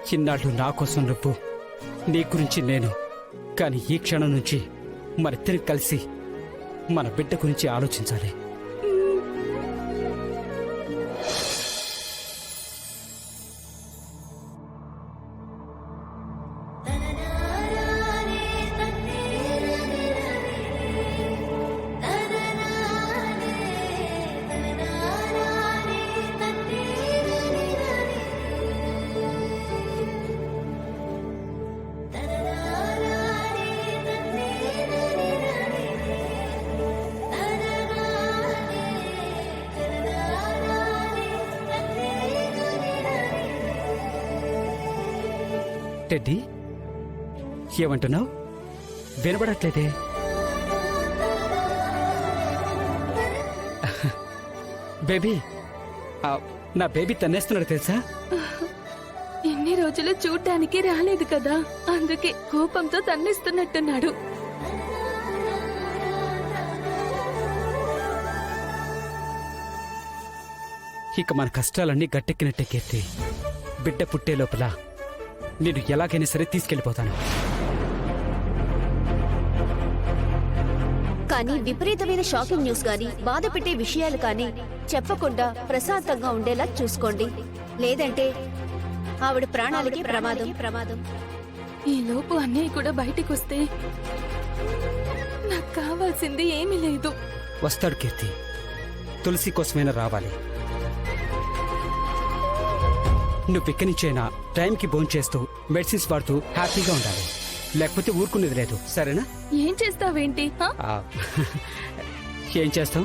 చిన్నాళ్ళు నా కోసం నువ్వు, నీ గురించి నేను. కానీ ఈ క్షణం నుంచి మరిద్దరం కలిసి మన బిడ్డ గురించి ఆలోచించాలి. టెడ్డీ, ఏమంటున్నావు? వినబడట్లేదే. బేబీ, నా బేబీ తన్నేస్తున్నాడు తెలుసా? ఎన్ని రోజులు చూడ్డానికి రాలేదు కదా, అందుకే కోపంతో తన్నేస్తున్నట్టున్నాడు. ఇక మన కష్టాలన్నీ గట్టెక్కినట్టే కీర్తి. బిడ్డ పుట్టే లోపల నేను ఎలాగైనా సరే తీసుకెళ్లిపోతాను. కానీ విపరీతమైన షాకింగ్ న్యూస్ గాని, బాధ పెట్టే విషయాలు కానీ చెప్పకుండా ప్రశాంతంగా ఉండేలా చూసుకోండి. లేదంటే ఆవిడ ప్రాణాలకి ప్రమాదం. ఈ లోపు అన్నయ్య కూడా బయటికి వస్తే నాకు కావాల్సింది ఏమీ లేదు. వస్తాడు కీర్తి, తులసి కోసమైనా రావాలి. నువ్వు ఇక్కడి నుంచైనా టైంకి భోంచేస్తూ మెడిసిన్స్ వాడుతూ హ్యాపీగా ఉండాలి. లేకపోతే ఊరుకునేది లేదు, సరేనా? ఏం చేస్తావేంటి? ఏం చేస్తాం?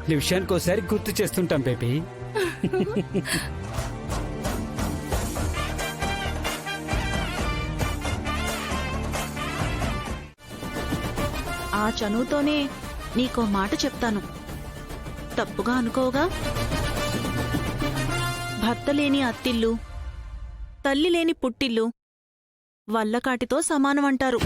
నీ విషయానికి ఒకసారి గుర్తు చేస్తుంటాం బేబీ. ఆ చనువుతోనే నీకో మాట చెప్తాను, తప్పుగా అనుకోగా. భర్త లేని అత్తిల్లు, తల్లి లేని పుట్టిల్లు వల్లకాటితో సమానమంటారు.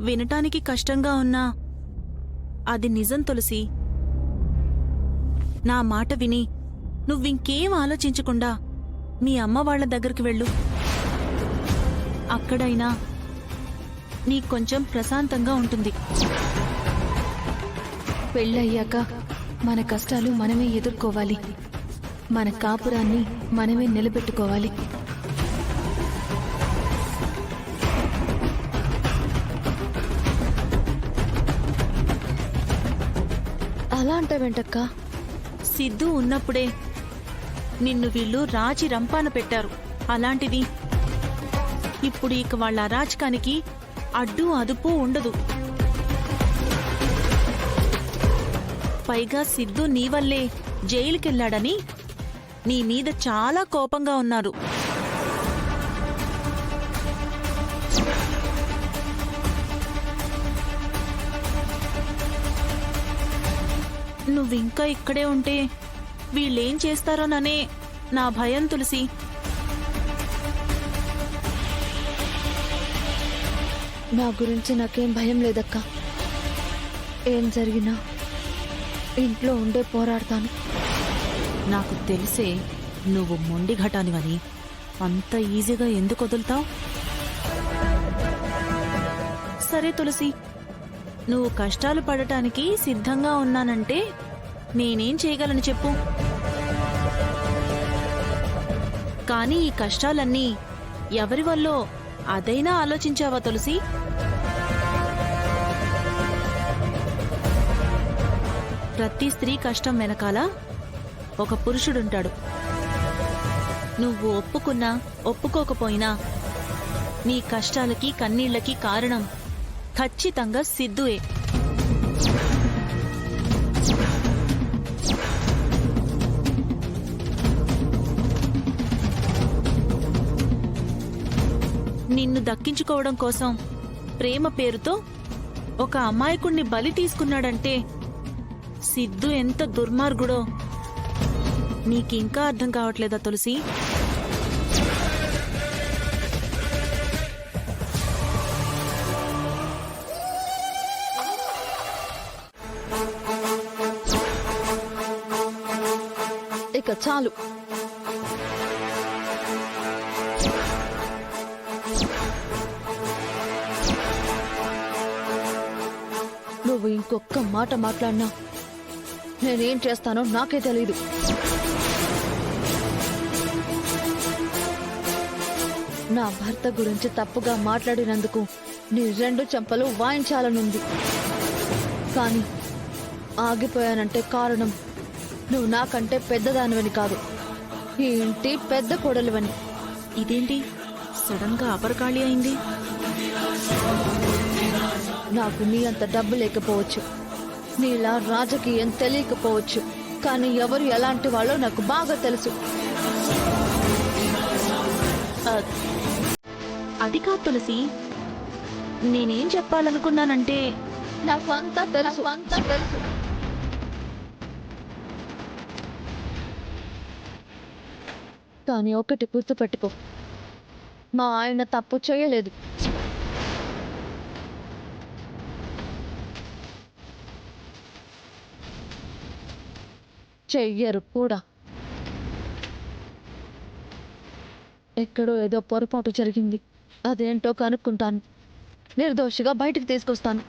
వినటానికి కష్టంగా ఉన్నా అది నిజం తులసి. నా మాట విని నువ్వింకేం ఆలోచించకుండా మీ అమ్మ వాళ్ల దగ్గరికి వెళ్ళు. అక్కడైనా నీకొంచెం ప్రశాంతంగా ఉంటుంది. పెళ్ళయ్యాక మన కష్టాలు మనమే ఎదుర్కోవాలి, మన కాపురాన్ని మనమే నిలబెట్టుకోవాలి. అలా అంటావేంటక్క? సిద్ధు ఉన్నప్పుడే నిన్ను వీళ్ళు రాజీ రంపాన పెట్టారు. అలాంటిది ఇప్పుడు ఇక వాళ్ళ అరాచకానికి అడ్డు అదుపు ఉండదు. పైగా సిద్ధు నీ వల్లే జైలుకెళ్లాడని నీ మీద చాలా కోపంగా ఉన్నారు. నువ్వింకా ఇక్కడే ఉంటే వీళ్ళేం చేస్తారోననే నా భయం తులసి. నా గురించి నాకేం భయం లేదక్క. ఏం జరిగినా ఇంట్లో ఉండే పోరాడతాను. నాకు తెలిసే నువ్వు మొండి ఘటానివని. అంత ఈజీగా ఎందుకు వదులుతావు? సరే తులసి, నువ్వు కష్టాలు పడటానికి సిద్ధంగా ఉన్నానంటే నేనేం చేయగలను చెప్పు? కానీ ఈ కష్టాలన్నీ ఎవరి వల్లో అదైనా ఆలోచించావా తులసి? ప్రతి స్త్రీ కష్టం వెనకాల ఒక పురుషుడుంటాడు. నువ్వు ఒప్పుకున్నా ఒప్పుకోకపోయినా నీ కష్టాలకి కన్నీళ్లకి కారణం ఖచ్చితంగా సిద్ధుయే. నిన్ను దక్కించుకోవడం కోసం ప్రేమ పేరుతో ఒక అమాయకుణ్ణి బలి తీసుకున్నాడంటే సిద్ధు ఎంత దుర్మార్గుడో నీకింకా అర్థం కావట్లేదా తులసి? ఇక చాలు. నువ్వు ఇంకొక్క మాట మాట్లాడినా నేనేం చేస్తానో నాకే తెలీదు. నా భర్త గురించి తప్పుగా మాట్లాడినందుకు నీ 2 చెంపలు వాయించాలనుంది. కానీ ఆగిపోయానంటే కారణం నువ్వు నాకంటే పెద్దదానివని కాదు, ఈ ఇంటి పెద్ద కోడలివని. ఇదేంటి సడన్ గా అపరకాళి అయింది? నాకు నీ అంత డబ్బు లేకపోవచ్చు, నీలా రాజకీయం తెలియకపోవచ్చు, కానీ ఎవరు ఎలాంటి వాళ్ళో నాకు బాగా తెలుసు. ఆ, అది కాదు తులసి, నేనేం చెప్పాలనుకున్నానంటే నాకు అంతా తెలుసు. కానీ ఒకటి గుర్తుపెట్టుకో, మా ఆయన తప్పు చేయలేదు. చెయ్యరు కూడా. ఎక్కడో ఏదో పొరపాటు జరిగింది, అదేంటో కనుక్కుంటాను, నిర్దోషిగా బయటికి తీసుకొస్తాను.